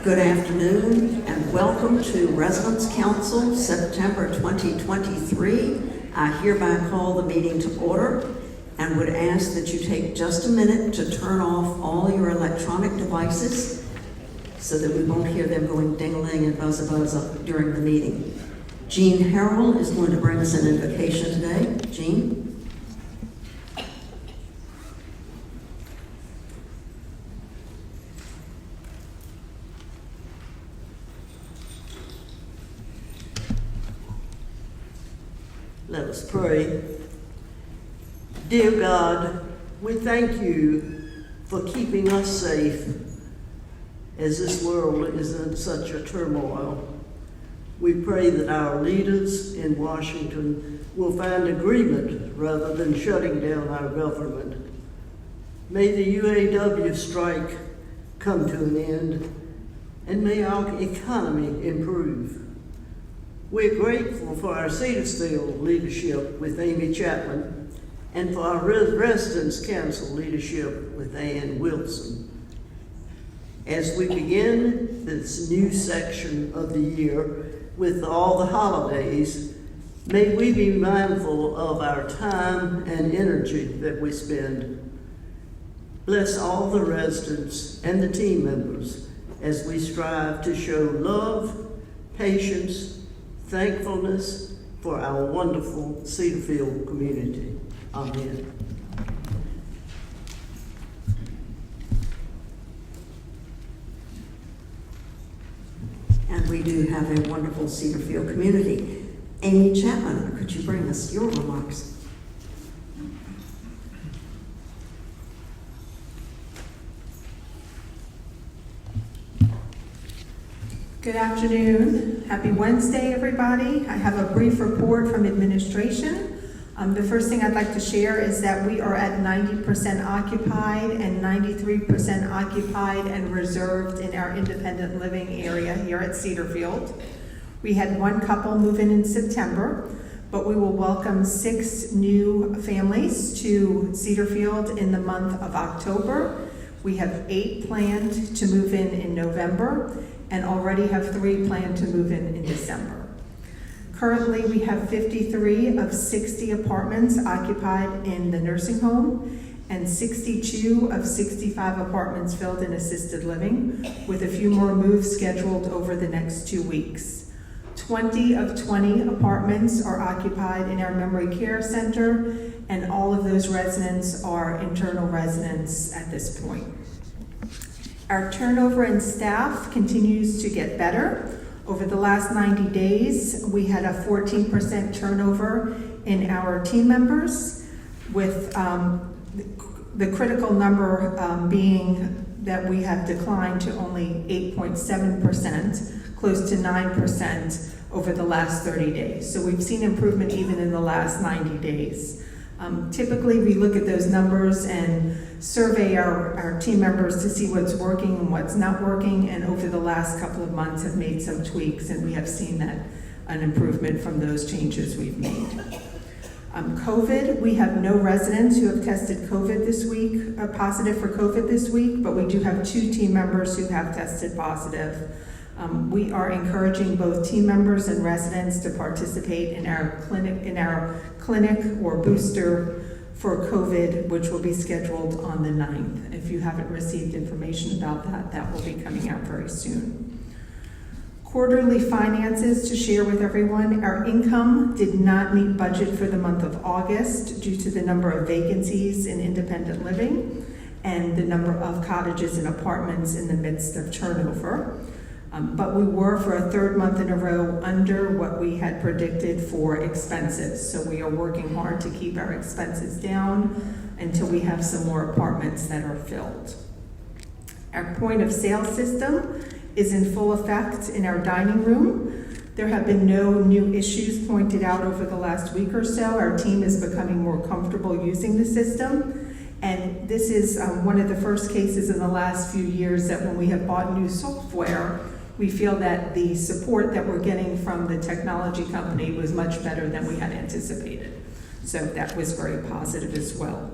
Good afternoon and welcome to Residence Council, September 2023. I hereby call the meeting to order and would ask that you take just a minute to turn off all your electronic devices so that we won't hear them going ding-a-ling and buzz-a-buzz during the meeting. Jean Harrell is going to bring us an invocation today. Jean? Let us pray. Dear God, we thank you for keeping us safe as this world is in such a turmoil. We pray that our leaders in Washington will find agreement rather than shutting down our government. May the UAW strike come to an end, and may our economy improve. We're grateful for our Cedarsville leadership with Amy Chapman and for our Residence Council leadership with Ann Wilson. As we begin this new section of the year with all the holidays, may we be mindful of our time and energy that we spend. Bless all the residents and the team members as we strive to show love, patience, thankfulness for our wonderful Cedarfield community. Amen. And we do have a wonderful Cedarfield community. Amy Chapman, could you bring us your remarks? Good afternoon. Happy Wednesday, everybody. I have a brief report from administration. The first thing I'd like to share is that we are at 90% occupied and 93% occupied and reserved in our independent living area here at Cedarfield. We had one couple move in September, but we will welcome 6 new families to Cedarfield in the month of October. We have 8 planned to move in November, and already have 3 planned to move in December. Currently, we have 53 of 60 apartments occupied in the nursing home and 62 of 65 apartments filled in assisted living, with a few more moves scheduled over the next 2 weeks. 20 of 20 apartments are occupied in our memory care center, and all of those residents are internal residents at this point. Our turnover in staff continues to get better. Over the last 90 days, we had a 14% turnover in our team members, with the critical number being that we have declined to only 8.7%, close to 9% over the last 30 days. So we've seen improvement even in the last 90 days. Typically, we look at those numbers and survey our team members to see what's working and what's not working, and over the last couple of months have made some tweaks, and we have seen that an improvement from those changes we've made. COVID, we have no residents who have tested COVID this week, positive for COVID this week, but we do have 2 team members who have tested positive. We are encouraging both team members and residents to participate in our clinic or booster for COVID, which will be scheduled on the 9th. If you haven't received information about that, that will be coming out very soon. Quarterly finances to share with everyone. Our income did not meet budget for the month of August due to the number of vacancies in independent living and the number of cottages and apartments in the midst of turnover. But we were, for a 3rd month in a row, under what we had predicted for expenses. So we are working hard to keep our expenses down until we have some more apartments that are filled. Our point of sale system is in full effect in our dining room. There have been no new issues pointed out over the last week or so. Our team is becoming more comfortable using the system. And this is one of the first cases in the last few years that when we have bought new software, we feel that the support that we're getting from the technology company was much better than we had anticipated. So that was very positive as well.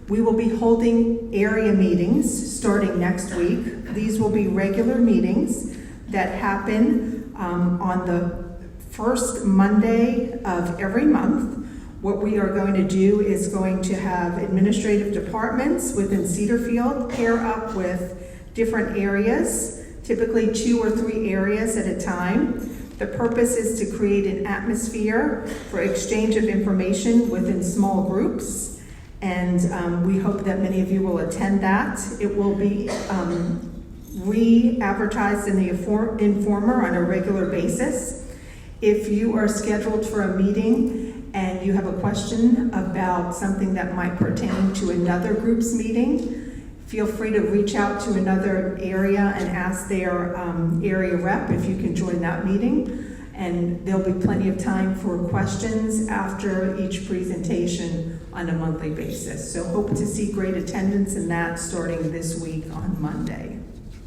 We will be holding area meetings starting next week. These will be regular meetings that happen on the first Monday of every month. What we are going to do is going to have administrative departments within Cedarfield pair up with different areas, typically 2 or 3 areas at a time. The purpose is to create an atmosphere for exchange of information within small groups, and we hope that many of you will attend that. It will be re-advertised in the Informer on a regular basis. If you are scheduled for a meeting and you have a question about something that might pertain to another group's meeting, feel free to reach out to another area and ask their area rep if you can join that meeting. And there'll be plenty of time for questions after each presentation on a monthly basis. So hope to see great attendance in that starting this week on Monday,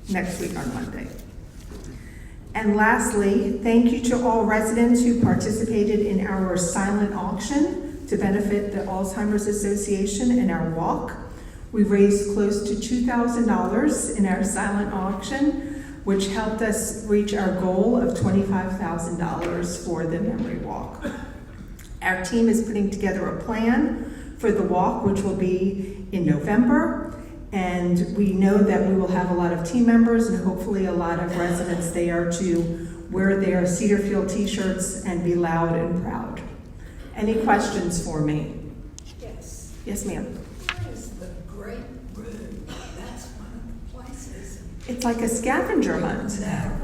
next week on Monday. And lastly, thank you to all residents who participated in our silent auction to benefit the Alzheimer's Association and our walk. We raised close to $2,000 in our silent auction, which helped us reach our goal of $25,000 for the memory walk. Our team is putting together a plan for the walk, which will be in November, and we know that we will have a lot of team members and hopefully a lot of residents there to wear their Cedarfield t-shirts and be loud and proud. Any questions for me? Yes. Yes, ma'am. Where is the great room? That's one of the places. It's like a scavenger hunt.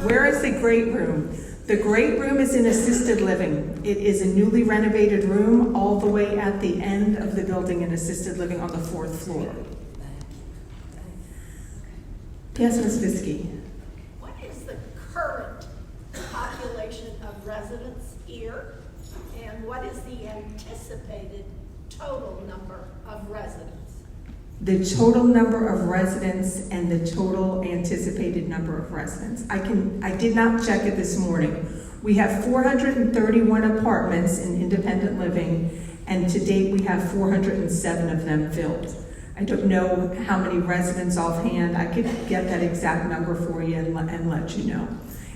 Where is the great room? The great room is in assisted living. It is a newly renovated room all the way at the end of the building in assisted living on the 4th floor. Yes, Ms. Fiske. What is the current population of residents here? And what is the anticipated total number of residents? The total number of residents and the total anticipated number of residents. I did not check it this morning. We have 431 apartments in independent living, and to date we have 407 of them filled. I don't know how many residents offhand. I could get that exact number for you and let you know.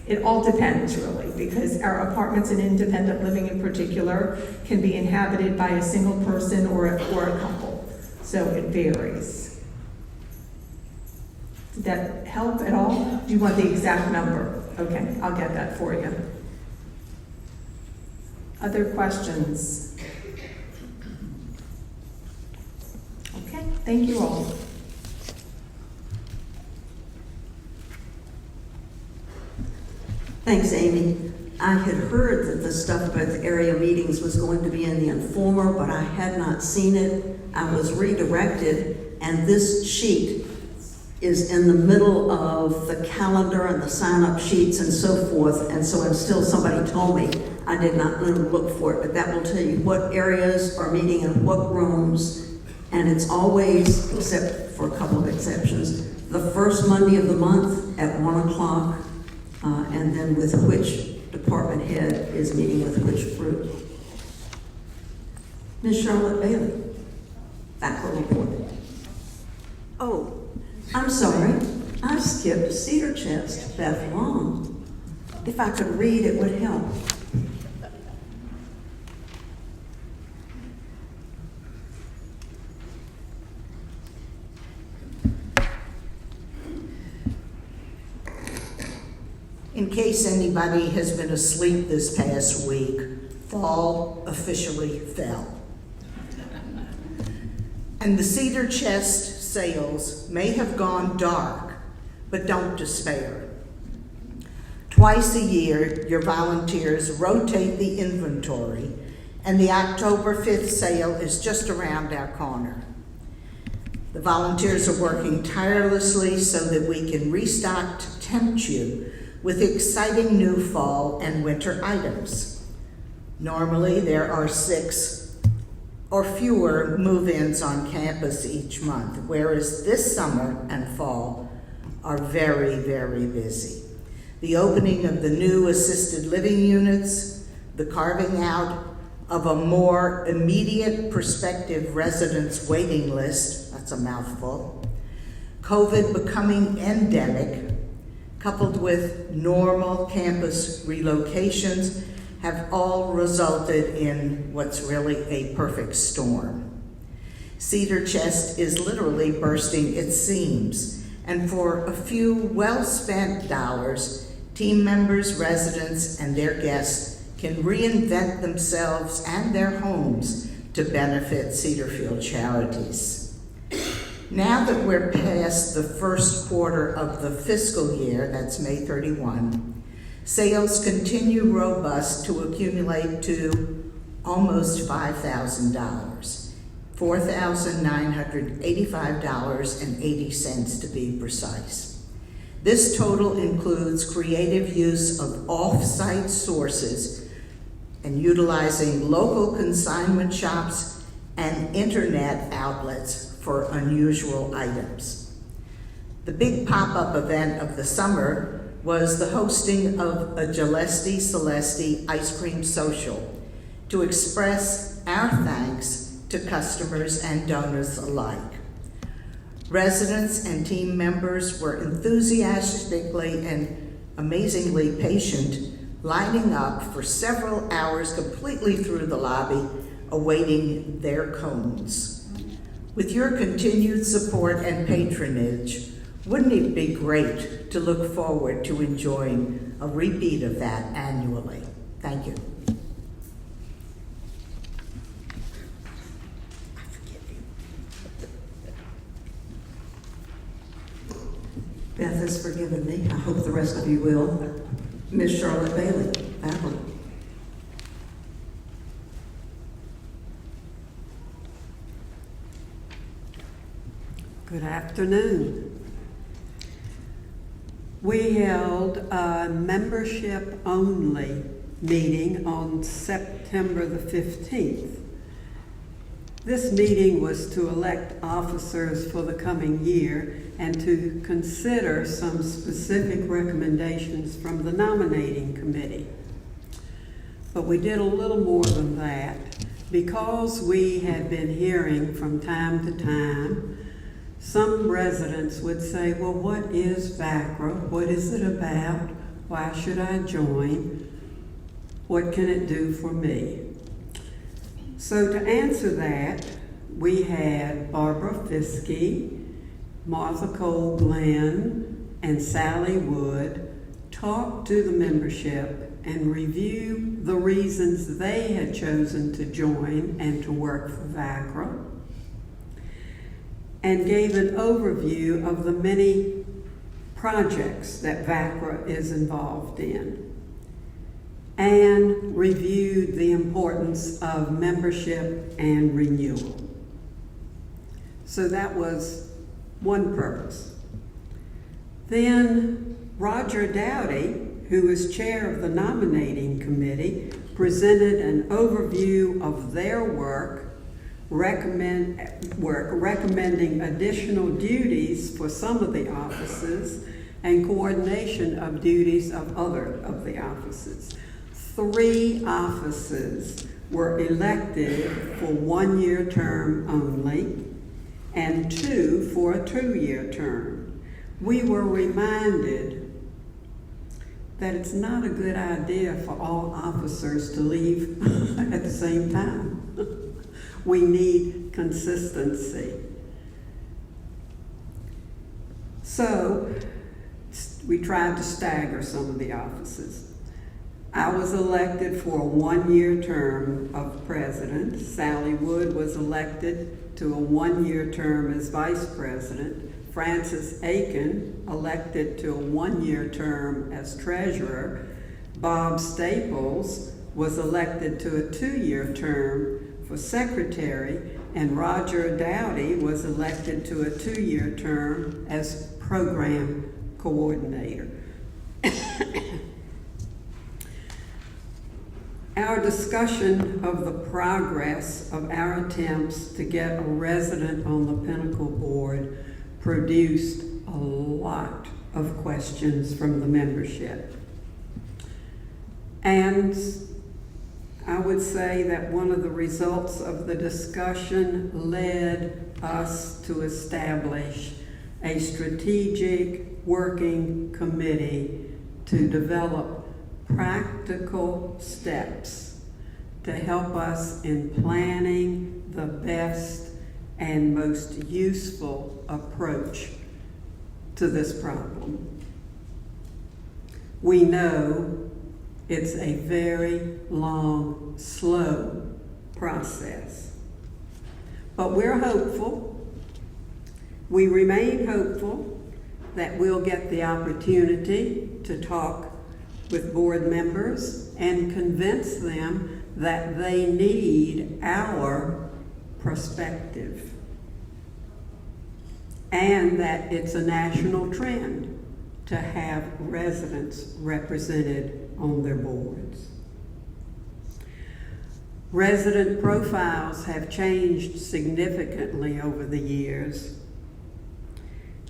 It all depends really, because our apartments in independent living in particular can be inhabited by a single person or a couple. So it varies. Did that help at all? Do you want the exact number? Okay, I'll get that for you. Other questions? Okay, thank you all. Thanks, Amy. I had heard that the stuff about the area meetings was going to be in the Informer, but I had not seen it. I was redirected, and this sheet is in the middle of the calendar and the sign-up sheets and so forth, and so until somebody told me, I did not know to look for it, but that will tell you what areas are meeting in what rooms, and it's always, except for a couple of exceptions, the first Monday of the month at 1 o'clock, and then with which department head is meeting with which group. Ms. Charlotte Bailey, faculty report. Oh, I'm sorry, I skipped Cedar Chest, Beth Long. If I could read, it would help. In case anybody has been asleep this past week, fall officially fell. And the Cedar Chest sales may have gone dark, but don't despair. Twice a year, your volunteers rotate the inventory, and the October 5th sale is just around our corner. The volunteers are working tirelessly so that we can restock to tempt you with exciting new fall and winter items. Normally, there are 6 or fewer move-ins on campus each month, whereas this summer and fall are very, very busy. The opening of the new assisted living units, the carving out of a more immediate prospective residents waiting list, that's a mouthful, COVID becoming endemic, coupled with normal campus relocations, have all resulted in what's really a perfect storm. Cedar Chest is literally bursting its seams, and for a few well-spent dollars, team members, residents, and their guests can reinvent themselves and their homes to benefit Cedarfield charities. Now that we're past the first quarter of the fiscal year, that's May 31, sales continue robust to accumulate to almost $5,000. $4,985.80 to be precise. This total includes creative use of off-site sources and utilizing local consignment shops and internet outlets for unusual items. The big pop-up event of the summer was the hosting of a Gillespie Celeste ice cream social to express our thanks to customers and donors alike. Residents and team members were enthusiastically and amazingly patient, lining up for several hours completely through the lobby, awaiting their cones. With your continued support and patronage, wouldn't it be great to look forward to enjoying a repeat of that annually? Thank you. Beth has forgiven me. I hope the rest of you will. Miss Charlotte Bailey, faculty. Good afternoon. We held a membership-only meeting on September the 15th. This meeting was to elect officers for the coming year and to consider some specific recommendations from the nominating committee. But we did a little more than that because we had been hearing from time to time. Some residents would say, well, what is VACRA? What is it about? Why should I join? What can it do for me? So to answer that, we had Barbara Fiske, Martha Cole Glenn, and Sally Wood talk to the membership and review the reasons they had chosen to join and to work for VACRA, and gave an overview of the many projects that VACRA is involved in, and reviewed the importance of membership and renewal. So that was one purpose. Then Roger Dowdy, who is chair of the nominating committee, presented an overview of their work, recommending additional duties for some of the offices and coordination of duties of other of the offices. 3 offices were elected for 1-year term only, and 2 for a 2-year term. We were reminded that it's not a good idea for all officers to leave at the same time. We need consistency. So we tried to stagger some of the offices. I was elected for a 1-year term of president. Sally Wood was elected to a 1-year term as vice president. Francis Aiken elected to a 1-year term as treasurer. Bob Staples was elected to a 2-year term for secretary, and Roger Dowdy was elected to a 2-year term as program coordinator. Our discussion of the progress of our attempts to get a resident on the Pinnacle Board produced a lot of questions from the membership. And I would say that one of the results of the discussion led us to establish a strategic working committee to develop practical steps to help us in planning the best and most useful approach to this problem. We know it's a very long, slow process, but we're hopeful. We remain hopeful that we'll get the opportunity to talk with board members and convince them that they need our perspective and that it's a national trend to have residents represented on their boards. Resident profiles have changed significantly over the years,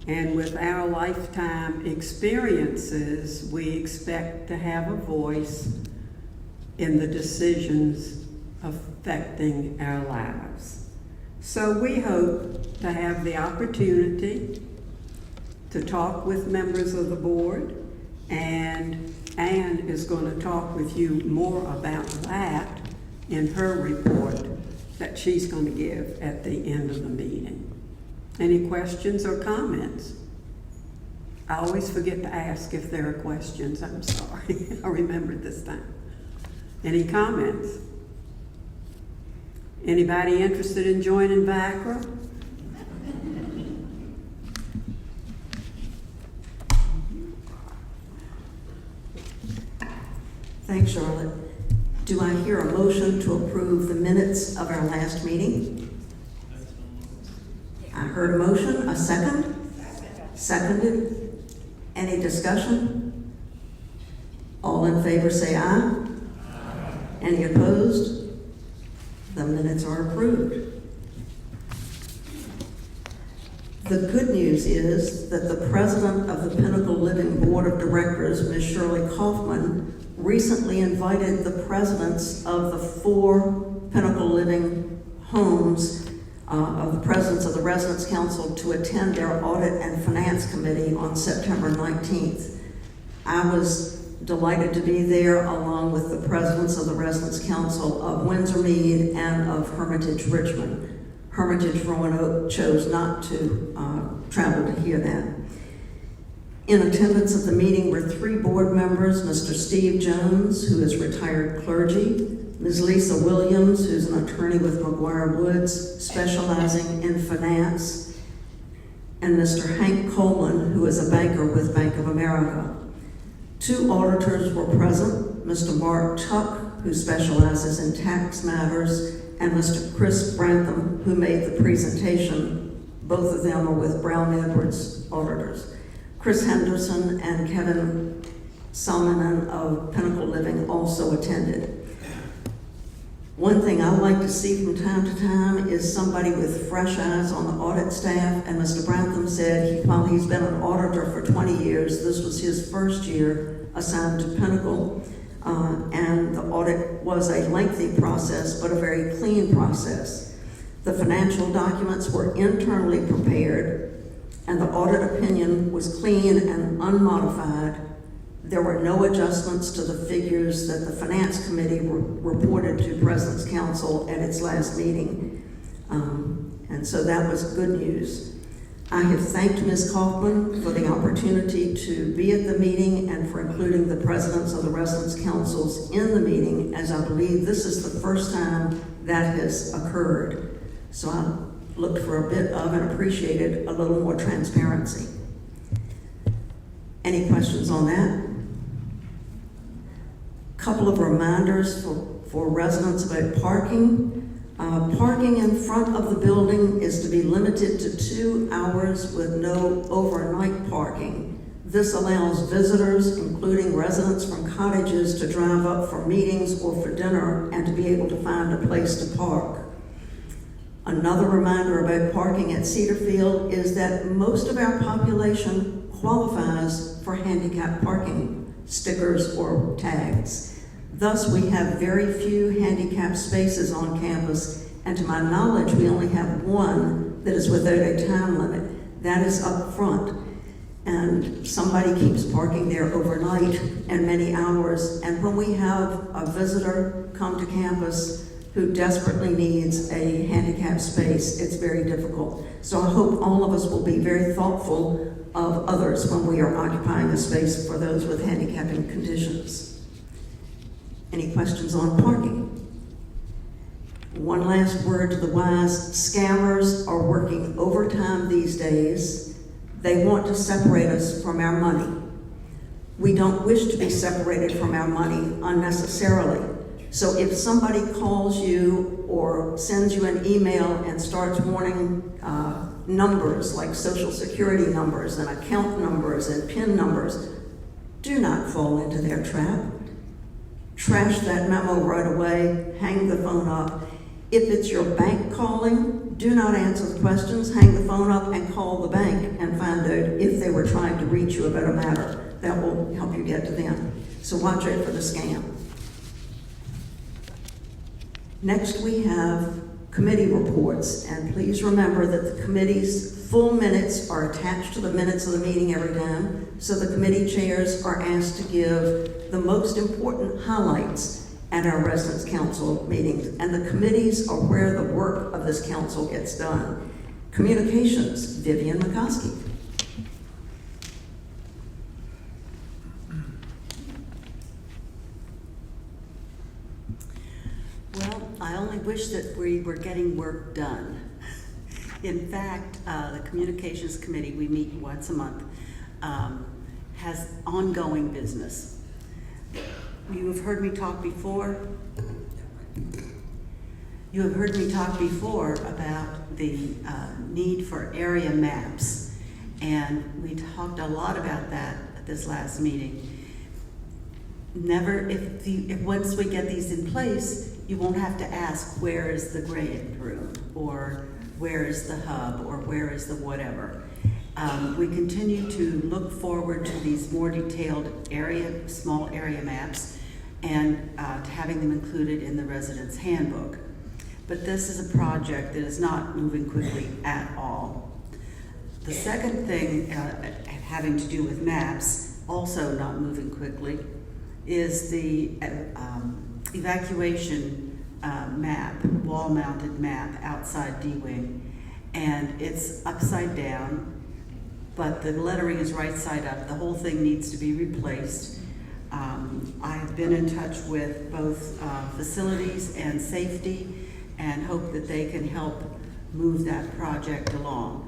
and with our lifetime experiences, we expect to have a voice in the decisions affecting our lives. So we hope to have the opportunity to talk with members of the board, and Anne is going to talk with you more about that in her report that she's going to give at the end of the meeting. Any questions or comments? I always forget to ask if there are questions. I'm sorry. I remembered this time. Any comments? Anybody interested in joining VACRA? Thanks, Charlotte. Do I hear a motion to approve the minutes of our last meeting? I heard a motion. A second? Seconded. Any discussion? All in favor say aye. Any opposed? The minutes are approved. The good news is that the president of the Pinnacle Living Board of Directors, Ms. Shirley Kaufman, recently invited the presidents of the 4 Pinnacle Living homes of the presidents of the Residence Council to attend their Audit and Finance Committee on September 19th. I was delighted to be there along with the presidents of the Residence Council of Windsor Mead and of Hermitage Richmond. Hermitage Roanoke chose not to travel to hear that. In attendance at the meeting were 3 board members, Mr. Steve Jones, who is retired clergy, Ms. Lisa Williams, who's an attorney with McGuire Woods, specializing in finance, and Mr. Hank Coleman, who is a banker with Bank of America. 2 auditors were present, Mr. Mark Tuck, who specializes in tax matters, and Mr. Chris Brantham, who made the presentation. Both of them are with Brown Edwards auditors. Chris Henderson and Kevin Salmonen of Pinnacle Living also attended. One thing I like to see from time to time is somebody with fresh eyes on the audit staff, and Mr. Brantham said while he's been an auditor for 20 years, this was his first year assigned to Pinnacle, and the audit was a lengthy process, but a very clean process. The financial documents were internally prepared, and the audit opinion was clean and unmodified. There were no adjustments to the figures that the Finance Committee reported to President's Council at its last meeting. And so that was good news. I have thanked Ms. Kaufman for the opportunity to be at the meeting and for including the presidents of the Residence Councils in the meeting, as I believe this is the first time that has occurred. So I looked for a bit of and appreciated a little more transparency. Any questions on that? Couple of reminders for residents about parking. Parking in front of the building is to be limited to 2 hours with no overnight parking. This allows visitors, including residents from cottages, to drive up for meetings or for dinner and to be able to find a place to park. Another reminder about parking at Cedarfield is that most of our population qualifies for handicap parking stickers or tags. Thus, we have very few handicap spaces on campus, and to my knowledge, we only have one that is without a time limit. That is up front. And somebody keeps parking there overnight and many hours. And when we have a visitor come to campus who desperately needs a handicap space, it's very difficult. So I hope all of us will be very thoughtful of others when we are occupying a space for those with handicapping conditions. Any questions on parking? One last word to the wise. Scammers are working overtime these days. They want to separate us from our money. We don't wish to be separated from our money unnecessarily. So if somebody calls you or sends you an email and starts wanting numbers like social security numbers and account numbers and PIN numbers, do not fall into their trap. Trash that memo right away, hang the phone up. If it's your bank calling, do not answer the questions, hang the phone up and call the bank and find out if they were trying to reach you about a matter. That will help you get to them. So watch out for the scam. Next, we have committee reports, and please remember that the committee's full minutes are attached to the minutes of the meeting every time, so the committee chairs are asked to give the most important highlights at our residence council meetings, and the committees are where the work of this council gets done. Communications, Vivian McCoskey. Well, I only wish that we were getting work done. In fact, the Communications Committee, we meet once a month, has ongoing business. You have heard me talk before. You have heard me talk before about the need for area maps, and we talked a lot about that at this last meeting. If once we get these in place, you won't have to ask where is the grant room, or where is the hub, or where is the whatever. We continue to look forward to these more detailed small area maps, and to having them included in the residence handbook. But this is a project that is not moving quickly at all. The second thing having to do with maps, also not moving quickly, is the evacuation map, wall-mounted map outside D-Wing. And it's upside down, but the lettering is right side up. The whole thing needs to be replaced. I've been in touch with both facilities and safety and hope that they can help move that project along.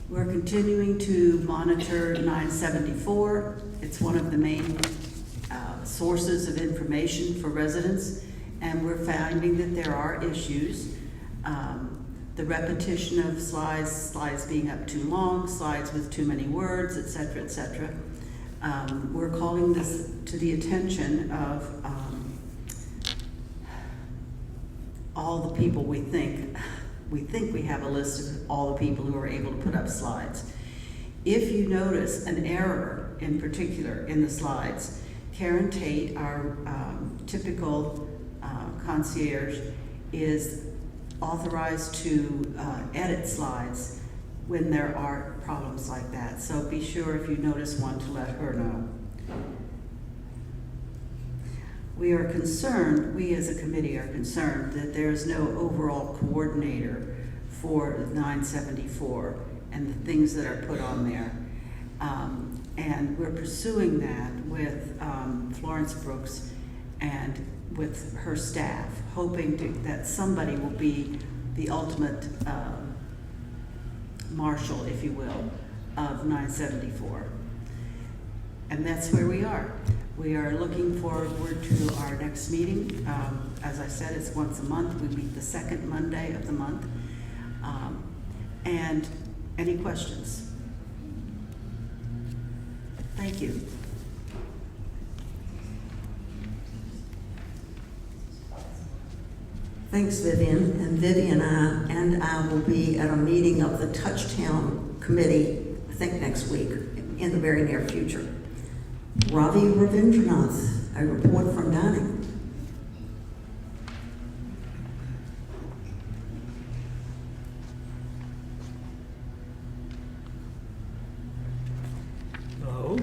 We're continuing to monitor 974. It's one of the main sources of information for residents, and we're finding that there are issues. The repetition of slides being up too long, slides with too many words, etc., etc. We're calling this to the attention of all the people we think we have a list of all the people who are able to put up slides. If you notice an error in particular in the slides, Karen Tate, our typical concierge, is authorized to edit slides when there are problems like that. So be sure if you notice one to let her know. We are concerned, we as a committee are concerned that there is no overall coordinator for 974 and the things that are put on there. And we're pursuing that with Florence Brooks and with her staff, hoping that somebody will be the ultimate marshal, if you will, of 974. And that's where we are. We are looking forward to our next meeting. As I said, it's once a month. We meet the second Monday of the month. And any questions? Thank you. Thanks, Vivian. And Vivian and I will be at a meeting of the Touchtown Committee, I think next week, in the very near future. Ravi Ravindranath, a report from dining. Hello?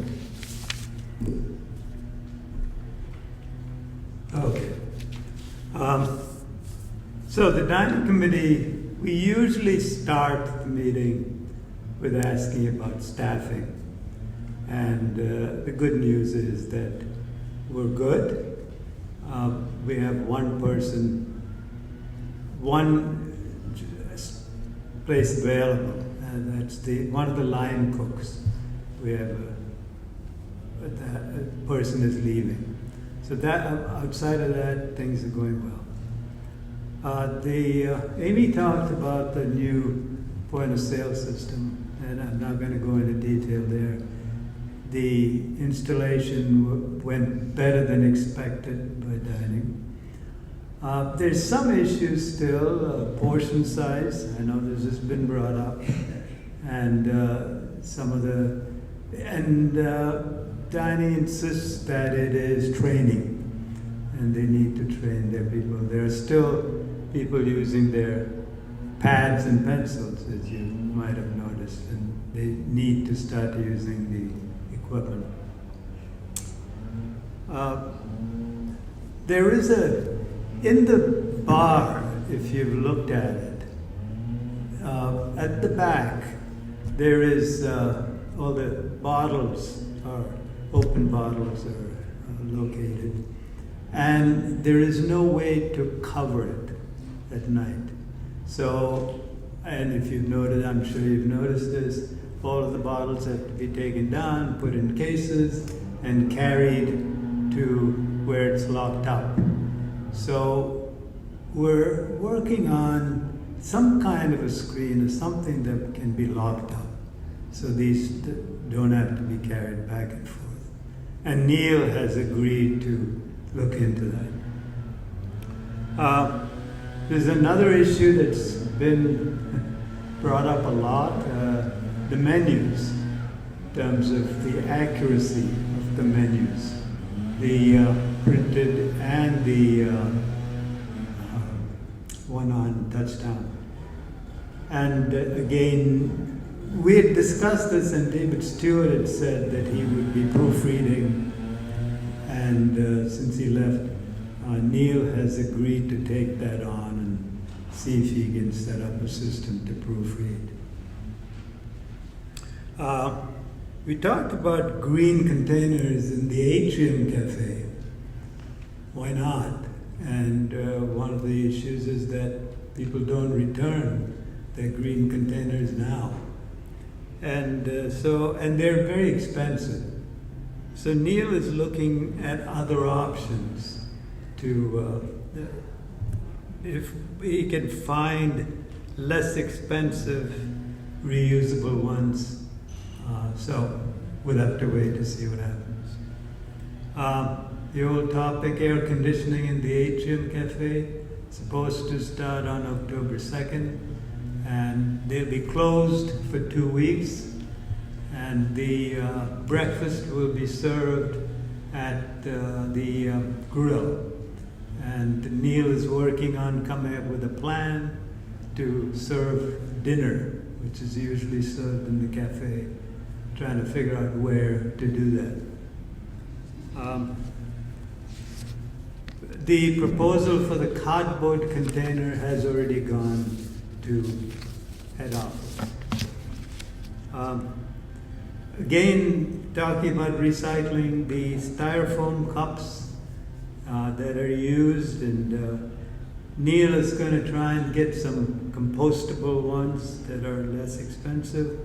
Okay. So the dining committee, we usually start the meeting with asking about staffing. And the good news is that we're good. We have one person, one place available, and that's one of the line cooks. We have that person is leaving. So that outside of that, things are going well. Amy talked about the new point of sale system, and I'm not going to go into detail there. The installation went better than expected by dining. There's some issues still, portion size. I know this has been brought up, and dining insists that it is training, and they need to train their people. There are still people using their pads and pencils, as you might have noticed, and they need to start using the equipment. There is in the bar, if you've looked at it, at the back, there is all the bottles are open bottles are located, and there is no way to cover it at night. So, and if you've noticed, I'm sure you've noticed this, all of the bottles have to be taken down, put in cases, and carried to where it's locked up. So we're working on some kind of a screen or something that can be locked up, so these don't have to be carried back and forth. And Neil has agreed to look into that. There's another issue that's been brought up a lot, the menus, in terms of the accuracy of the menus, the printed and the one on Touchdown. And again, we had discussed this, and David Stewart had said that he would be proofreading, and since he left, Neil has agreed to take that on and see if he can set up a system to proofread. We talked about green containers in the Atrium Cafe. Why not? And one of the issues is that people don't return their green containers now. And they're very expensive. So Neil is looking at other options to, if he can find less expensive, reusable ones. So we'll have to wait to see what happens. The old topic, air conditioning in the Atrium Cafe, supposed to start on October 2nd. And they'll be closed for 2 weeks, and the breakfast will be served at the grill. And Neil is working on coming up with a plan to serve dinner, which is usually served in the cafe, trying to figure out where to do that. The proposal for the cardboard container has already gone to head office. Again, talking about recycling, the styrofoam cups that are used, and Neil is going to try and get some compostable ones that are less expensive.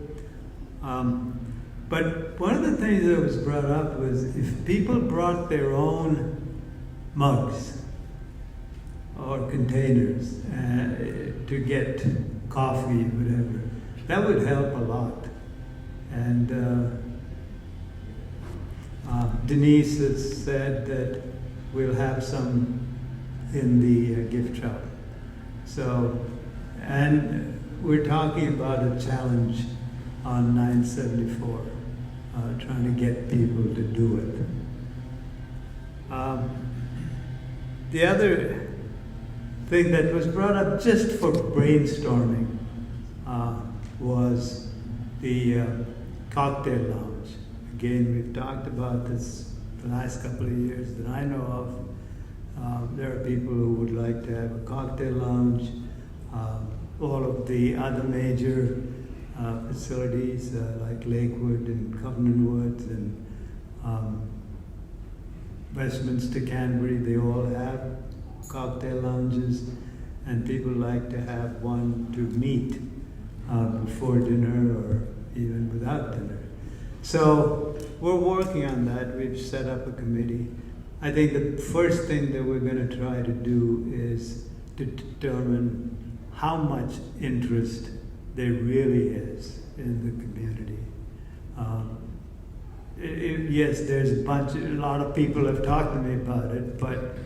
But one of the things that was brought up was if people brought their own mugs or containers to get coffee, whatever, that would help a lot. And Denise has said that we'll have some in the gift shop. So, and we're talking about a challenge on 974 trying to get people to do it. The other thing that was brought up just for brainstorming was the cocktail lounge. Again, we've talked about this the last couple of years that I know of. There are people who would like to have a cocktail lounge. All of the other major facilities like Lakewood and Covenant Woods and Westminster, Canterbury, they all have cocktail lounges, and people like to have one to meet before dinner or even without dinner. So we're working on that. We've set up a committee. I think the first thing that we're going to try to do is to determine how much interest there really is in the community. Yes, there's a lot of people have talked to me about it, but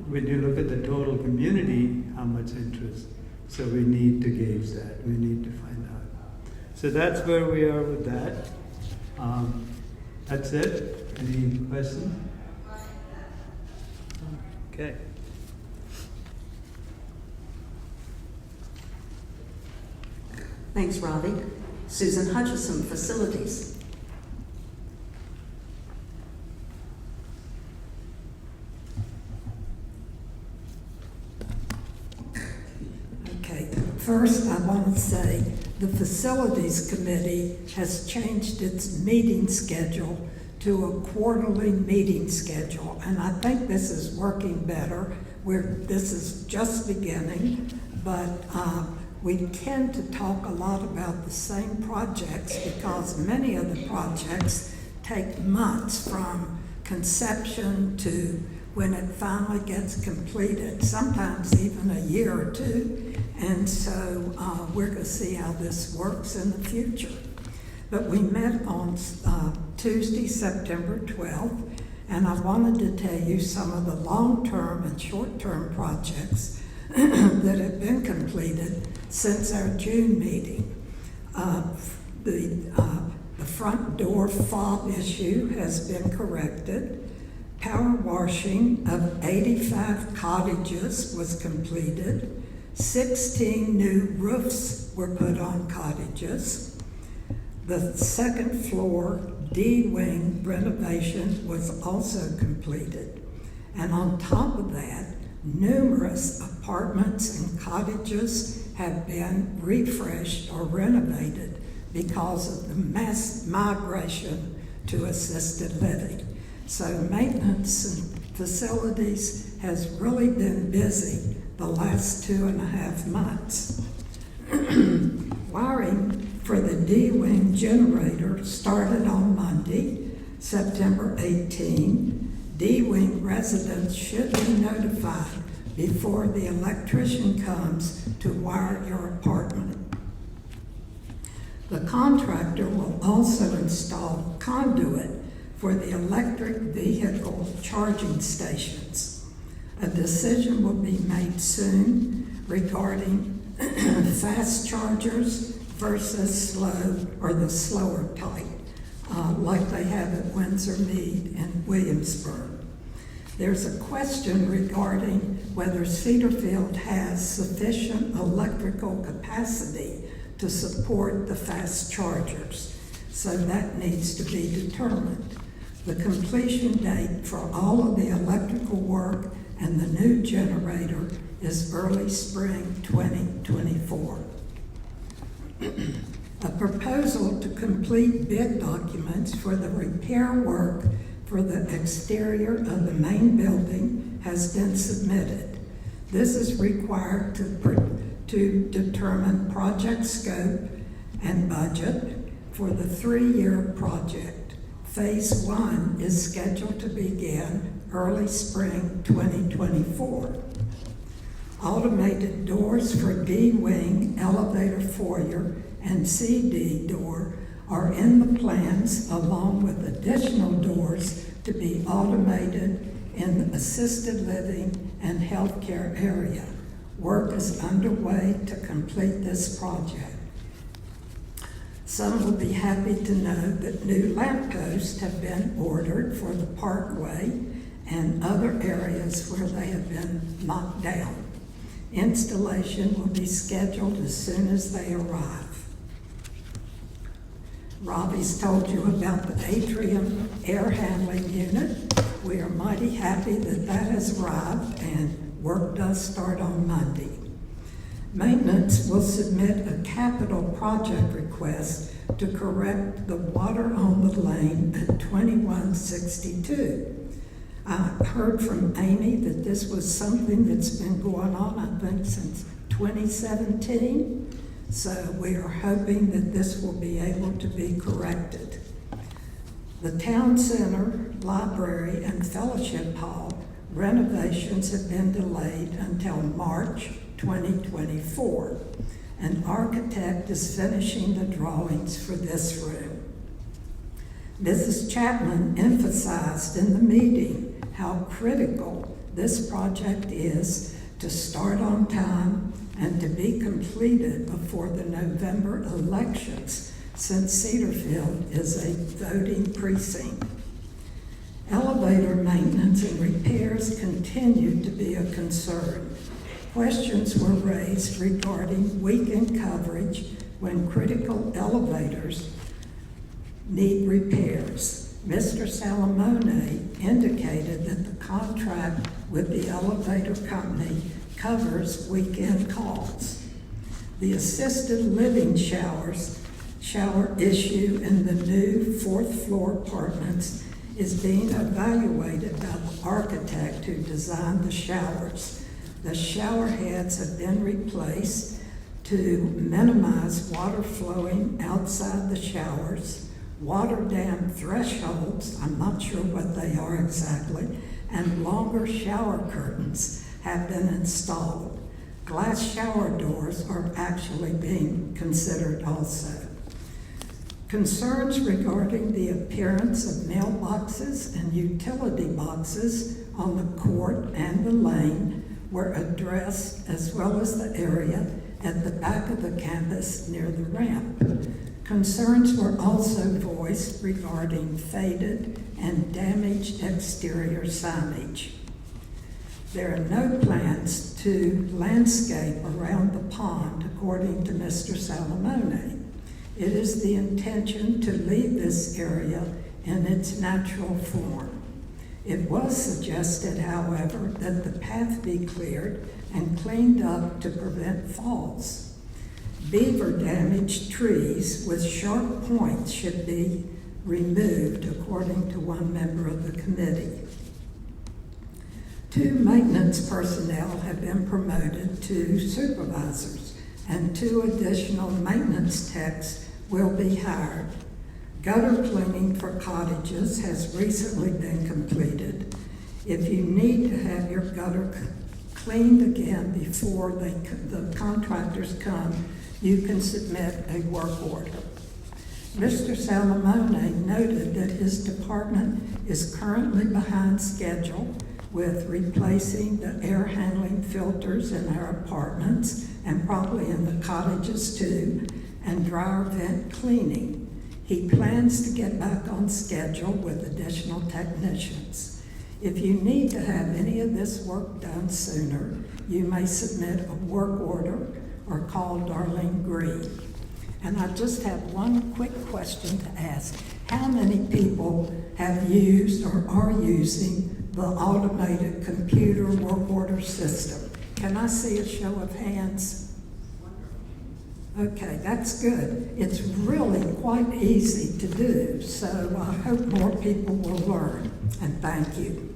when you look at the total community, how much interest? So we need to gauge that. We need to find out. So that's where we are with that. That's it. Any questions? Okay. Thanks, Ravi. Susan Hutchison, Facilities. Okay, first I want to say the Facilities Committee has changed its meeting schedule to a quarterly meeting schedule, and I think this is working better. This is just beginning, but we tend to talk a lot about the same projects because many of the projects take months from conception to when it finally gets completed, sometimes even a year or two. And so we're going to see how this works in the future. But we met on Tuesday, September 12th, and I wanted to tell you some of the long-term and short-term projects that have been completed since our June meeting. The front door fob issue has been corrected. Power washing of 85 cottages was completed. 16 new roofs were put on cottages. The second floor D-wing renovation was also completed. And on top of that, numerous apartments and cottages have been refreshed or renovated because of the mass migration to assisted living. So maintenance and facilities has really been busy the last 2.5 months. Wiring for the D-wing generator started on Monday, September 18. D-wing residents should be notified before the electrician comes to wire your apartment. The contractor will also install conduit for the electric vehicle charging stations. A decision will be made soon regarding fast chargers versus slow or the slower type, like they have at Windsor Mead and Williamsburg. There's a question regarding whether Cedarfield has sufficient electrical capacity to support the fast chargers, so that needs to be determined. The completion date for all of the electrical work and the new generator is early spring 2024. A proposal to complete bid documents for the repair work for the exterior of the main building has been submitted. This is required to determine project scope and budget for the 3-year project. Phase 1 is scheduled to begin early spring 2024. Automated doors for D-wing, elevator foyer, and CD door are in the plans, along with additional doors to be automated in the assisted living and healthcare area. Work is underway to complete this project. Some will be happy to know that new lampposts have been ordered for the parkway and other areas where they have been knocked down. Installation will be scheduled as soon as they arrive. Robbie's told you about the atrium air handling unit. We are mighty happy that that has arrived and work does start on Monday. Maintenance will submit a capital project request to correct the water on the lane at 2162. I heard from Amy that this was something that's been going on, I think, since 2017. So we are hoping that this will be able to be corrected. The town center, library, and fellowship hall renovations have been delayed until March 2024. An architect is finishing the drawings for this room. Mrs. Chapman emphasized in the meeting how critical this project is to start on time and to be completed before the November elections, since Cedarfield is a voting precinct. Elevator maintenance and repairs continue to be a concern. Questions were raised regarding weekend coverage when critical elevators need repairs. Mr. Salamone indicated that the contract with the elevator company covers weekend calls. The assisted living shower issue in the new fourth floor apartments is being evaluated by the architect who designed the showers. The shower heads have been replaced to minimize water flowing outside the showers. Water dam thresholds, I'm not sure what they are exactly, and longer shower curtains have been installed. Glass shower doors are actually being considered also. Concerns regarding the appearance of mailboxes and utility boxes on the court and the lane were addressed, as well as the area at the back of the campus near the ramp. Concerns were also voiced regarding faded and damaged exterior signage. There are no plans to landscape around the pond, according to Mr. Salamone. It is the intention to leave this area in its natural form. It was suggested, however, that the path be cleared and cleaned up to prevent falls. Beaver-damaged trees with sharp points should be removed, according to one member of the committee. 2 maintenance personnel have been promoted to supervisors, and 2 additional maintenance techs will be hired. Gutter cleaning for cottages has recently been completed. If you need to have your gutter cleaned again before the contractors come, you can submit a work order. Mr. Salamone noted that his department is currently behind schedule with replacing the air handling filters in our apartments and probably in the cottages too, and dryer vent cleaning. He plans to get back on schedule with additional technicians. If you need to have any of this work done sooner, you may submit a work order or call Darlene Green. And I just have one quick question to ask. How many people have used or are using the automated computer work order system? Can I see a show of hands? Okay, that's good. It's really quite easy to do, so I hope more people will learn, and thank you.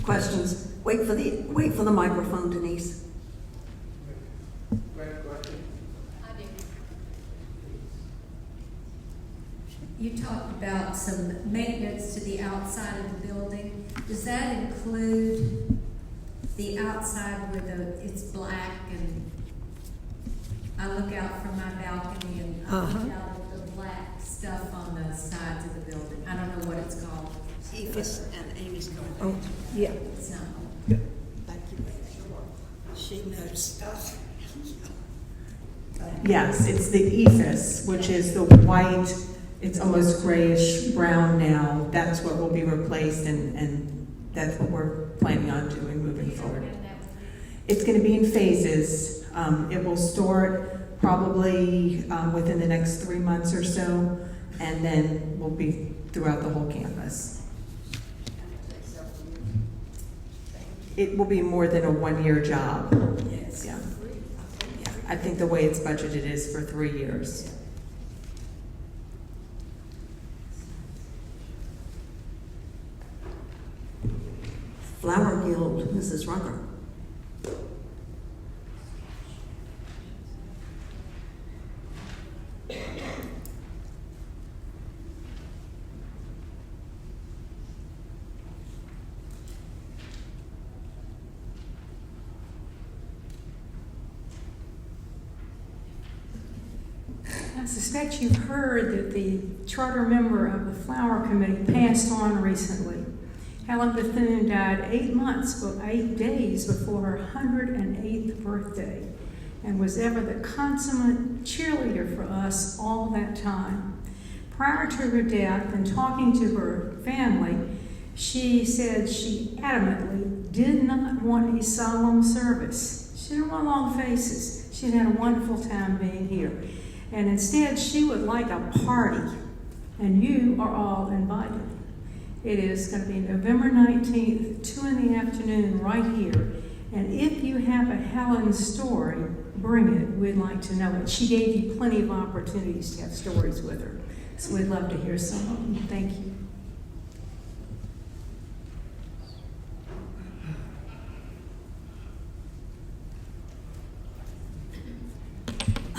Questions? Wait for the microphone, Denise. You talked about some maintenance to the outside of the building. Does that include the outside where it's black and I look out from my balcony and I look out at the black stuff on the sides of the building? I don't know what it's called. Ephes and Amy's going. Oh, yeah. It's not. Thank you. She knows stuff. Yes, it's the ephes, which is the white, it's almost grayish brown now. That's what will be replaced, and that's what we're planning on doing moving forward. It's going to be in phases. It will start probably within the next 3 months or so, and then will be throughout the whole campus. It will be more than a one-year job. Yes. Yeah. I think the way it's budgeted is for 3 years. Flower Guild, Mrs. Rucker. I suspect you've heard that the charter member of the Flower Committee passed on recently. Helen Bethune died 8 days before her 108th birthday, and was ever the consummate cheerleader for us all that time. Prior to her death, and talking to her family, she said she adamantly did not want a solemn service. She didn't want long faces. She'd had a wonderful time being here. And instead, she would like a party, and you are all invited. It is going to be November 19th, 2 in the afternoon, right here. And if you have a Helen story, bring it. We'd like to know it. She gave you plenty of opportunities to have stories with her. So we'd love to hear some of them. Thank you.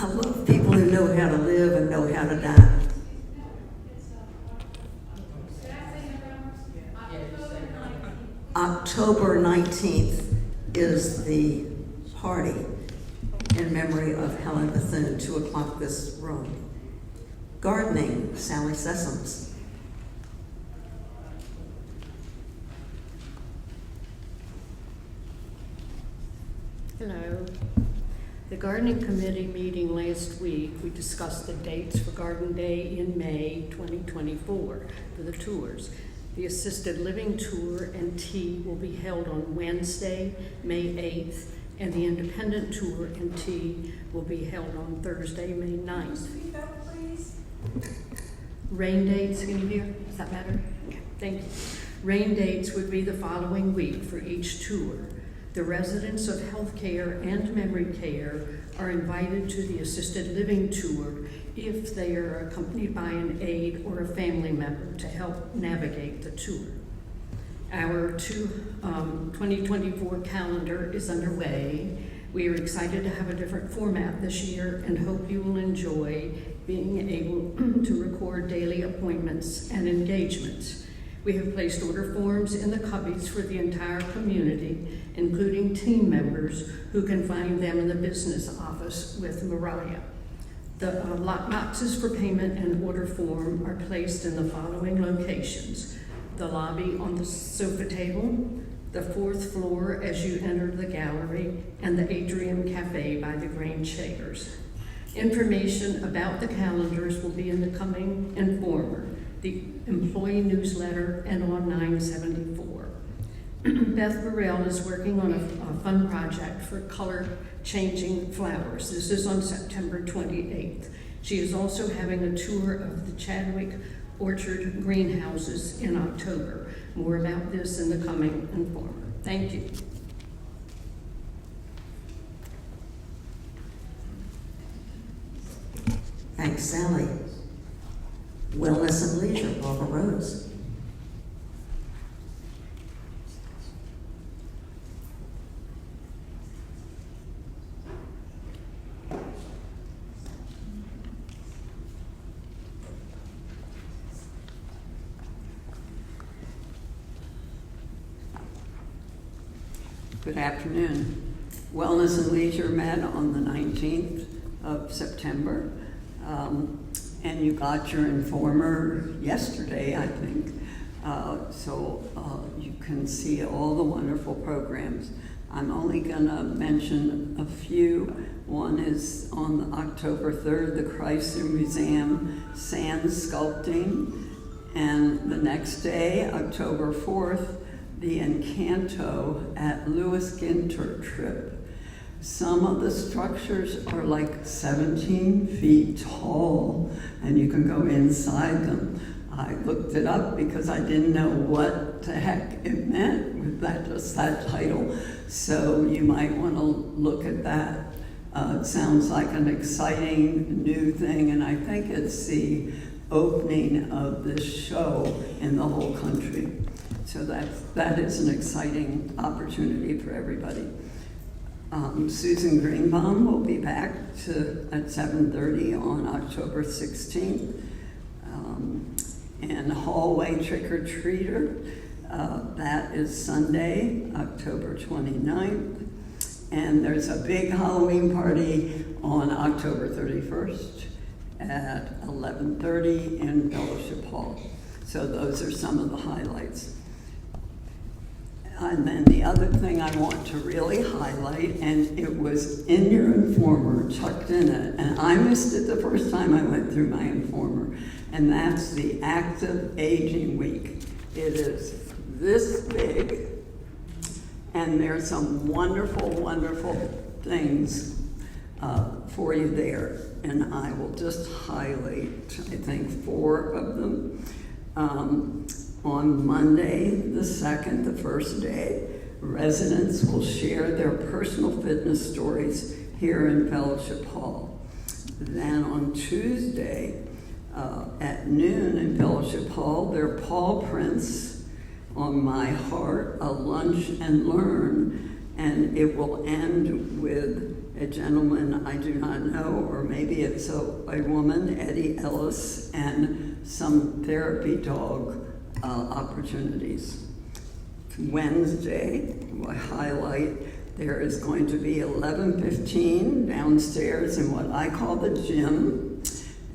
I love people who know how to live and know how to die. October 19th is the party in memory of Helen Bethune, 2 o'clock this room. Gardening, Sally Sessoms. Hello. The Gardening Committee meeting last week, we discussed the dates for Garden Day in May 2024 for the tours. The Assisted Living Tour and Tea will be held on Wednesday, May 8th, and the Independent Tour and Tea will be held on Thursday, May 9th. Speak up, please. Rain dates, can you hear? Does that matter? Okay, thank you. Rain dates would be the following week for each tour. The residents of healthcare and memory care are invited to the assisted living tour if they are accompanied by an aide or a family member to help navigate the tour. Our 2024 calendar is underway. We are excited to have a different format this year and hope you will enjoy being able to record daily appointments and engagements. We have placed order forms in the cubbies for the entire community, including team members who can find them in the business office with Mariah. The lock boxes for payment and order form are placed in the following locations: the lobby on the sofa table, the 4th floor as you enter the gallery, and the Atrium Cafe by the Green Chairs. Information about the calendars will be in the coming Informer, the employee newsletter, and on 974. Beth Burrell is working on a fun project for color changing flowers. This is on September 28th. She is also having a tour of the Chadwick Orchard greenhouses in October. More about this in the coming Informer. Thank you. Thanks, Sally. Wellness and Leisure, Barbara Rose. Good afternoon. Wellness and Leisure met on the 19th of September. And you got your Informer yesterday, I think. So you can see all the wonderful programs I'm only gonna mention a few. One is on October 3rd, the Chrysler Museum sand sculpting. And the next day, October 4th, the Encanto at Lewis Ginter Trip. Some of the structures are like 17 feet tall, and you can go inside them. I looked it up because I didn't know what the heck it meant with that title. So you might want to look at that. It sounds like an exciting new thing, and I think it's the opening of this show in the whole country. So that is an exciting opportunity for everybody. Susan Greenbaum will be back at 7:30 on October 16th. And Hallway Trick or Treater, that is Sunday, October 29th. And there's a big Halloween party on October 31st at 11:30 in Fellowship Hall. So those are some of the highlights. And then the other thing I want to really highlight, and it was in your informer, tucked in it, and I missed it the first time I went through my informer, and that's the Active Aging Week. It is this big, and there's some wonderful, wonderful things for you there. And I will just highlight, I think, 4 of them. On Monday, the 2nd, the first day, residents will share their personal fitness stories here in Fellowship Hall. Then on Tuesday, at noon in Fellowship Hall, there are paw prints on My Heart, a lunch and learn, and it will end with a gentleman I do not know, or maybe it's a woman, Eddie Ellis, and some therapy dog opportunities. Wednesday, I highlight, there is going to be 11:15 downstairs in what I call the gym,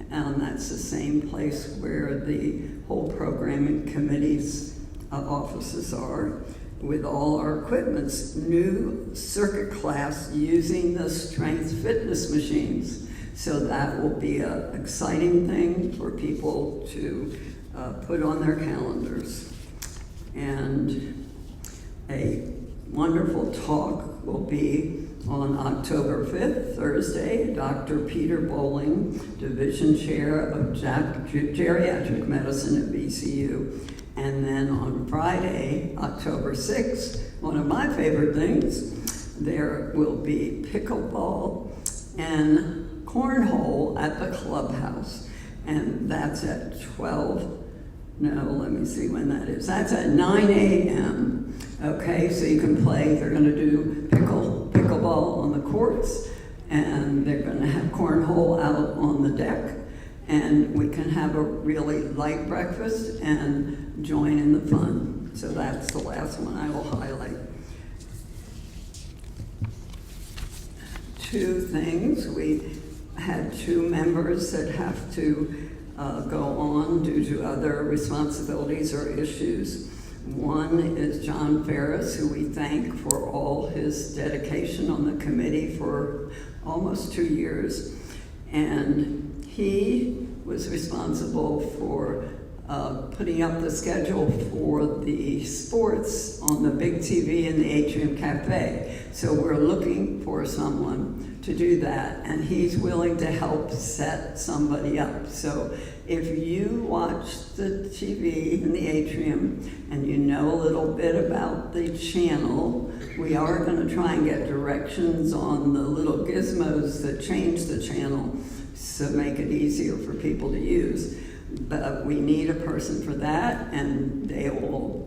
and that's the same place where the whole programming committee's offices are, with all our equipments. New circuit class using the strength fitness machines. So that will be an exciting thing for people to put on their calendars. And a wonderful talk will be on October 5th, Thursday. Dr. Peter Bowling, Division Chair of Geriatric Medicine at VCU. And then on Friday, October 6th, one of my favorite things, there will be pickleball and cornhole at the clubhouse. And that's at 12. No, let me see when that is. That's at 9 a.m. Okay, so you can play. They're going to do pickleball on the courts, and they're going to have cornhole out on the deck. And we can have a really light breakfast and join in the fun. So that's the last one I will highlight. 2 things. We had 2 members that have to go on due to other responsibilities or issues. One is John Ferris, who we thank for all his dedication on the committee for almost 2 years. And he was responsible for putting up the schedule for the sports on the big TV in the Atrium Cafe. So we're looking for someone to do that, and he's willing to help set somebody up. So if you watch the TV in the Atrium and you know a little bit about the channel, we are going to try and get directions on the little gizmos that change the channel to make it easier for people to use. But we need a person for that, and they will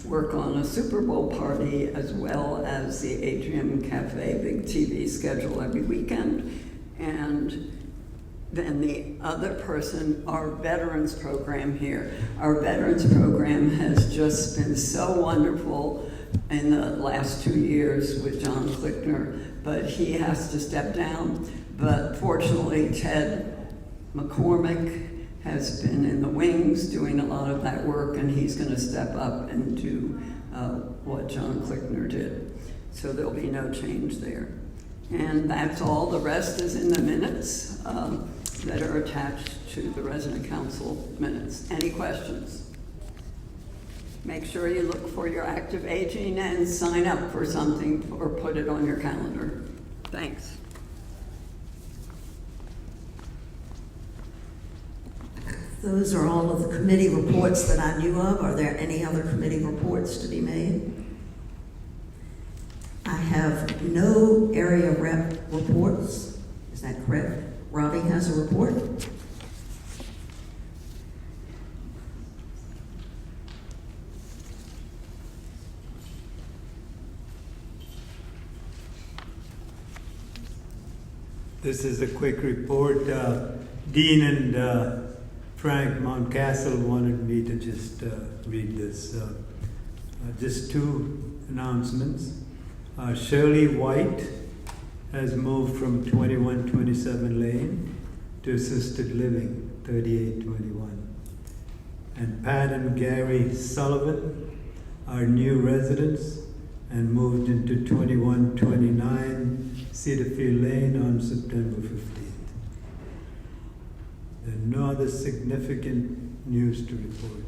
work on a Super Bowl party as well as the Atrium Cafe big TV schedule every weekend. And then the other person, our veterans program here. Our veterans program has just been so wonderful in the last 2 years with John Klickner, but he has to step down. But fortunately, Ted McCormick has been in the wings doing a lot of that work, and he's going to step up and do what John Klickner did. So there'll be no change there. And that's all. The rest is in the minutes that are attached to the resident council minutes. Any questions? Make sure you look for your active aging and sign up for something or put it on your calendar. Thanks. Those are all of the committee reports that I knew of. Are there any other committee reports to be made? I have no area rep reports. Is that correct? Robbie has a report. This is a quick report. Dean and Frank Mountcastle wanted me to just read this. Just two announcements. Shirley White has moved from 2127 Lane to assisted living, 3821. And Pat and Gary Sullivan are new residents and moved into 2129 Cedarfield Lane on September 15th. There are no other significant news to report.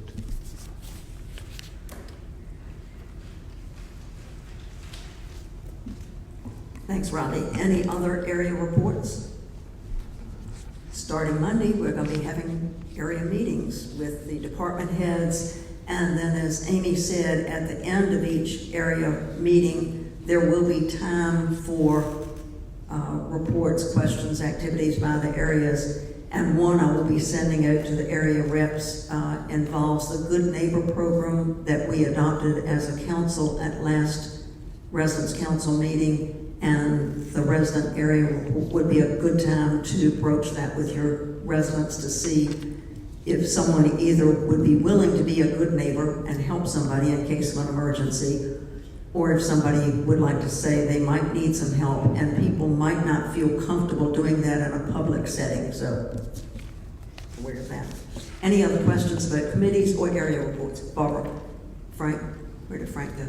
Thanks, Robbie. Any other area reports? Starting Monday, we're going to be having area meetings with the department heads, and then, as Amy said, at the end of each area meeting, there will be time for reports, questions, activities by the areas, and one I will be sending out to the area reps involves the Good Neighbor program that we adopted as a council at last Residents Council meeting, and the resident area would be a good time to broach that with your residents to see if someone either would be willing to be a good neighbor and help somebody in case of an emergency, or if somebody would like to say they might need some help and people might not feel comfortable doing that in a public setting. So, aware of that. Any other questions about committees or area reports? Barbara? Frank? Where did Frank go?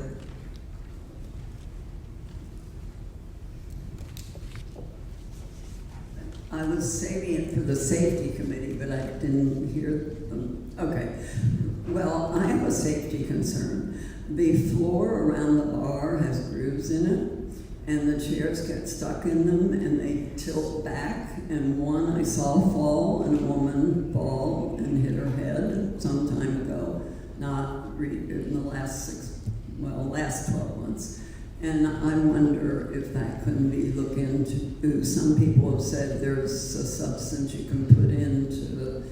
I was saving it for the safety committee, but I didn't hear them. Okay. Well, I have a safety concern. The floor around the bar has grooves in it, and the chairs get stuck in them, and they tilt back. And one I saw fall, and a woman fall and hit her head some time ago, in the last 12 months. And I wonder if that can be looked into. Some people have said there's a substance you can put in to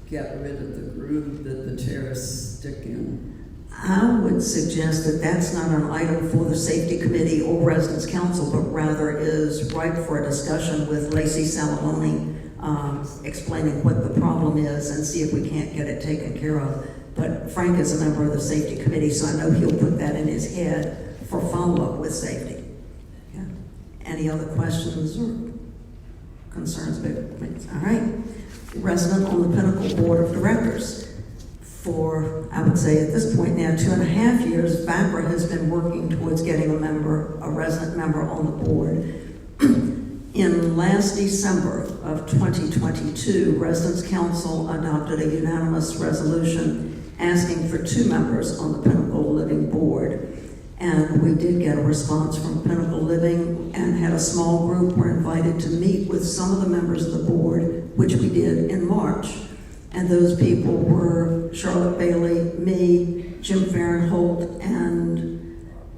get rid of the groove that the chairs stick in. I would suggest that that's not an item for the safety committee or residents council, but rather is ripe for a discussion with Lacey Salamone, explaining what the problem is and see if we can't get it taken care of. But Frank is a member of the safety committee, so I know he'll put that in his head for follow-up with safety. Yeah. Any other questions or concerns about committees? All right. Resident on the Pinnacle Board of Directors. For, I would say at this point now, 2.5 years, Barbara has been working towards getting a resident member on the board. In last December of 2022, Residents Council adopted a unanimous resolution asking for 2 members on the Pinnacle Living Board. And we did get a response from Pinnacle Living and had a small group were invited to meet with some of the members of the board, which we did in March. And those people were Charlotte Bailey, me, Jim Farron-Holt, and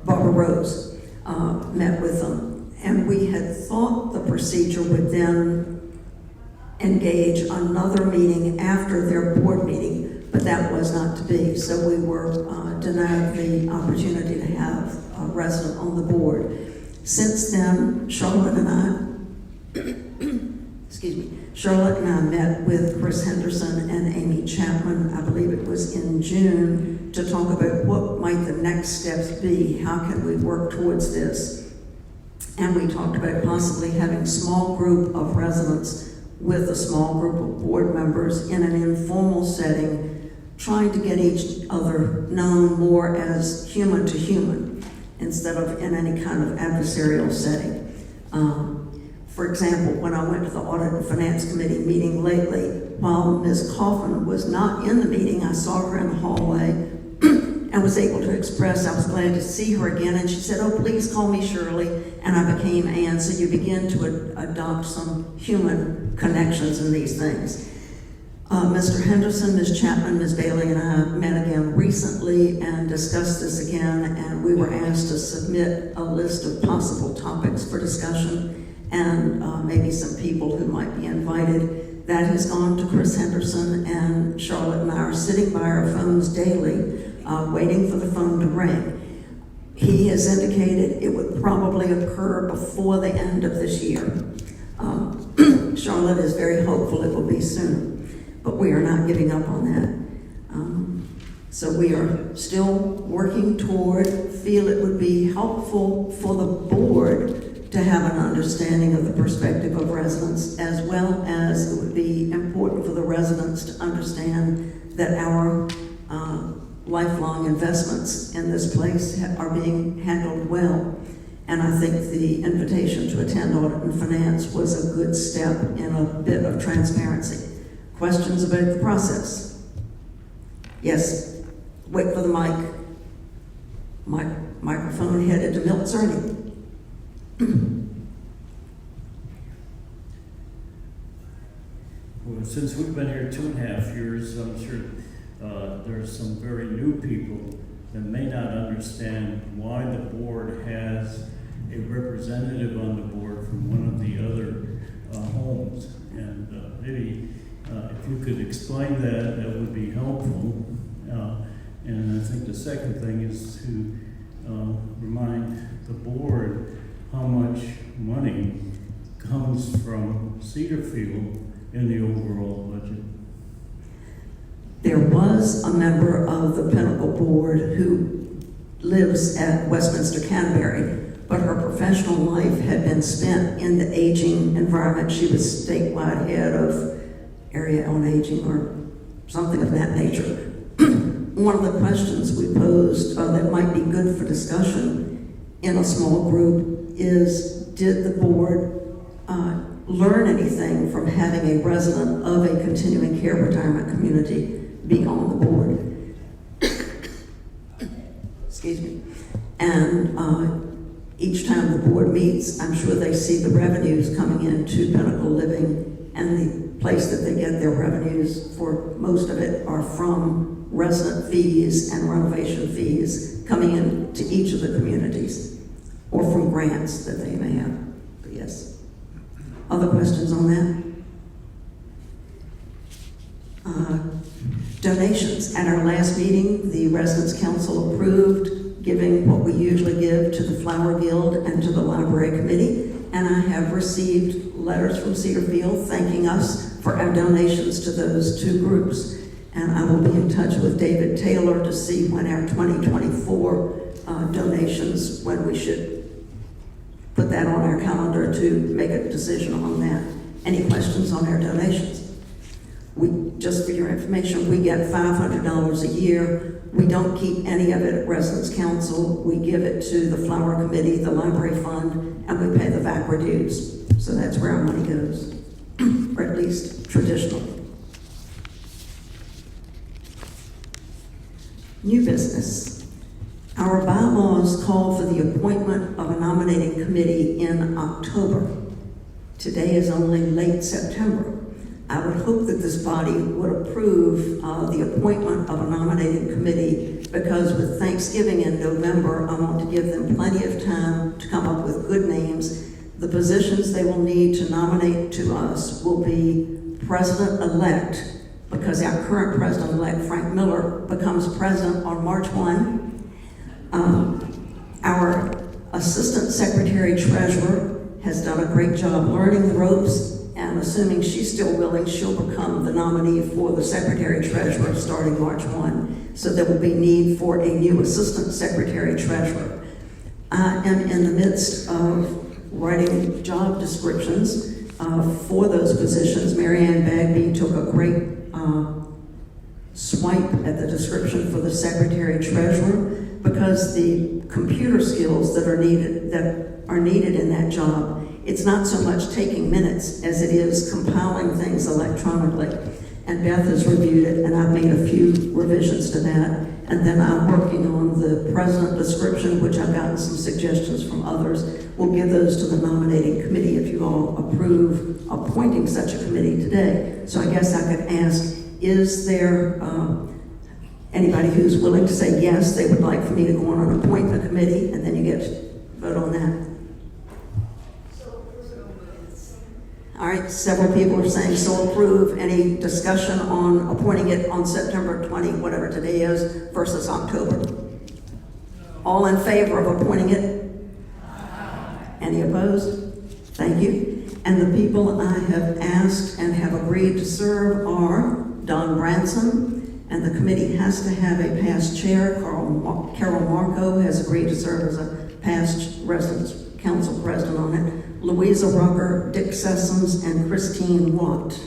Barbara Rose met with them. And we had thought the procedure would then engage another meeting after their board meeting, but that was not to be. So we were denied the opportunity to have a resident on the board. Since then, Charlotte and I met with Chris Henderson and Amy Chapman, I believe it was in June, to talk about what might the next steps be. How can we work towards this? And we talked about possibly having a small group of residents with a small group of board members in an informal setting, trying to get each other known more as human to human. instead of in any kind of adversarial setting. For example, when I went to the Audit and Finance Committee meeting lately, while Ms. Coffin was not in the meeting, I saw her in the hallway and was able to express I was glad to see her again. And she said, "Oh, please call me Shirley." And I became Ann. So you begin to adopt some human connections in these things. Mr. Henderson, Ms. Chapman, Ms. Bailey, and I met again recently and discussed this again, and we were asked to submit a list of possible topics for discussion and maybe some people who might be invited. That has gone to Chris Henderson, and Charlotte and I are sitting by our phones daily, waiting for the phone to ring. He has indicated it would probably occur before the end of this year. Charlotte is very hopeful it will be sooner, but we are not giving up on that. So we are still working toward, feel it would be helpful for the board to have an understanding of the perspective of residents, as well as it would be important for the residents to understand that our lifelong investments in this place are being handled well. And I think the invitation to attend Audit and Finance was a good step in a bit of transparency. Questions about the process? Yes, wait for the microphone headed to Milt Cerny. Well, since we've been here 2.5 years, I'm sure there's some very new people that may not understand why the board has a representative on the board from one of the other homes. And maybe if you could explain that, that would be helpful. And I think the second thing is to remind the board how much money comes from Cedarfield in the overall budget. There was a member of the Pinnacle Board who lives at Westminster Canterbury, but her professional life had been spent in the aging environment. She was statewide head of area on aging or something of that nature. One of the questions we posed that might be good for discussion in a small group is, did the board learn anything from having a resident of a continuing care retirement community be on the board? Excuse me. And each time the board meets, I'm sure they see the revenues coming into Pinnacle Living, and the place that they get their revenues for most of it are from resident fees and renovation fees coming into each of the communities, or from grants that they may have. But yes. Other questions on that? Donations. At our last meeting, the Residents Council approved giving what we usually give to the Flower Guild and to the Library Committee, and I have received letters from Cedarfield thanking us for our donations to those two groups. And I will be in touch with David Taylor to see when our 2024 donations, when we should put that on our calendar to make a decision on that. Any questions on our donations? Just for your information, we get $500 a year. We don't keep any of it at Residents Council. We give it to the Flower Committee, the Library Fund, and we pay the VACRA dues. So that's where our money goes, or at least traditionally. New business. Our bylaws call for the appointment of a nominating committee in October. Today is only late September. I would hope that this body would approve the appointment of a nominating committee, because with Thanksgiving in November, I want to give them plenty of time to come up with good names. The positions they will need to nominate to us will be president-elect, because our current president-elect, Frank Miller, becomes president on March 1. Our assistant secretary-treasurer has done a great job learning the ropes, and assuming she's still willing, she'll become the nominee for the secretary-treasurer starting March 1. So there will be need for a new assistant secretary-treasurer. I am in the midst of writing job descriptions for those positions. Mary Ann Bagby took a great swipe at the description for the secretary-treasurer, because because the computer skills that are needed in that job, it's not so much taking minutes as it is compiling things electronically. And Beth has reviewed it, and I've made a few revisions to that. And then I'm working on the president description, which I've gotten some suggestions from others. We'll give those to the nominating committee if you all approve appointing such a committee today. So I guess I could ask, is there anybody who's willing to say yes, they would like for me to go on and appoint a committee, and then you get to vote on that? All right, several people are saying so approve. Any discussion on appointing it on September 20, whatever today is, versus October? All in favor of appointing it? Any opposed? Thank you. And the people I have asked and have agreed to serve are Don Branson, and the committee has to have a past chair. Carol Marco has agreed to serve as a past residence council president on it. Louisa Rucker, Dick Sessoms, and Christine Watt.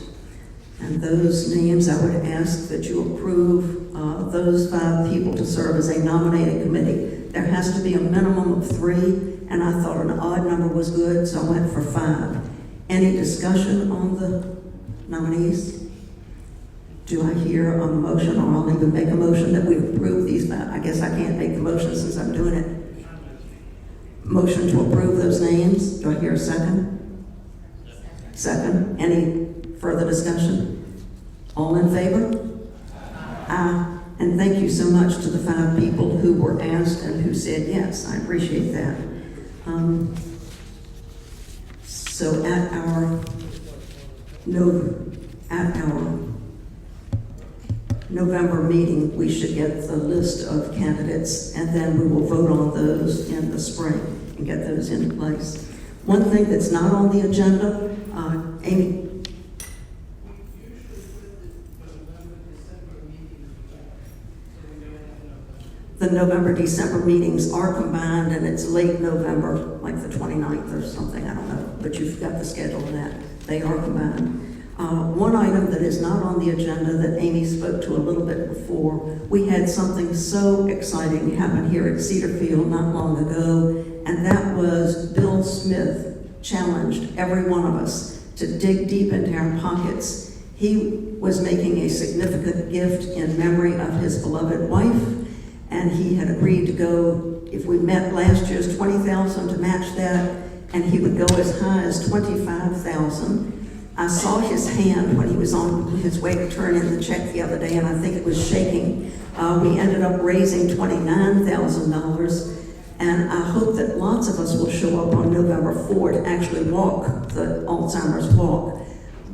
And those names, I would ask that you approve those 5 people to serve as a nominating committee. There has to be a minimum of 3, and I thought an odd number was good, so I went for 5. Any discussion on the nominees? Do I hear a motion, or I'll even make a motion that we approve these 5? I guess I can't make the motion since I'm doing it. Motion to approve those names. Do I hear a second? Second. Any further discussion? All in favor? Aye. And thank you so much to the 5 people who were asked and who said yes. I appreciate that. So at our November meeting, we should get the list of candidates, and then we will vote on those in the spring and get those in place. One thing that's not on the agenda, Amy. The November-December meetings are combined, and it's late November, like the 29th or something, I don't know, but you've got the schedule of that. They are combined. One item that is not on the agenda that Amy spoke to a little bit before, we had something so exciting happen here at Cedarfield not long ago, and that was Bill Smith challenged every one of us to dig deep into our pockets. He was making a significant gift in memory of his beloved wife, and he had agreed to go, if we met last year's $20,000, to match that, and he would go as high as $25,000. I saw his hand when he was on his way to turn in the check the other day, and I think it was shaking. We ended up raising $29,000, and I hope that lots of us will show up on November 4 to actually walk the Alzheimer's Walk.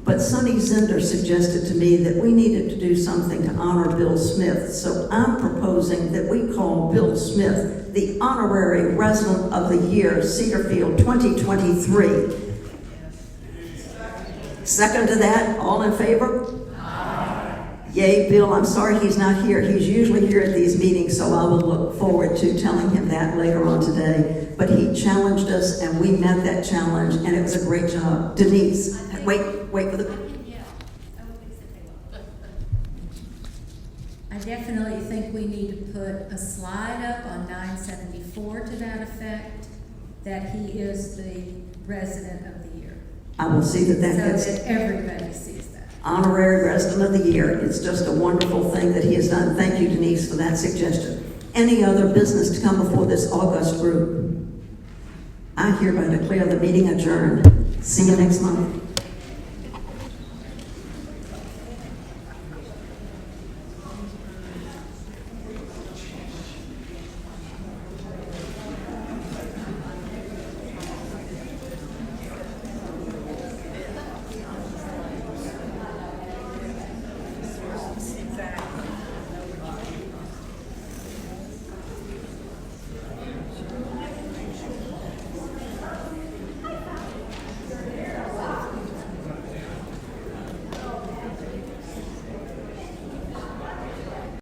But Sonny Zinder suggested to me that we needed to do something to honor Bill Smith, so I'm proposing that we call Bill Smith the Honorary Resident of the Year, Cedarfield 2023. Second to that, all in favor? Aye. Yay, Bill, I'm sorry he's not here. He's usually here at these meetings, so I will look forward to telling him that later on today. But he challenged us, and we met that challenge, and it was a great job. Denise, wait for the... I definitely think we need to put a slide up on 974 to that effect, that he is the resident of the year. I will see that gets... So that everybody sees that. Honorary Resident of the Year. It's just a wonderful thing that he has done. Thank you, Denise, for that suggestion. Any other business to come before this august group? I hereby declare the meeting adjourned. See you next month.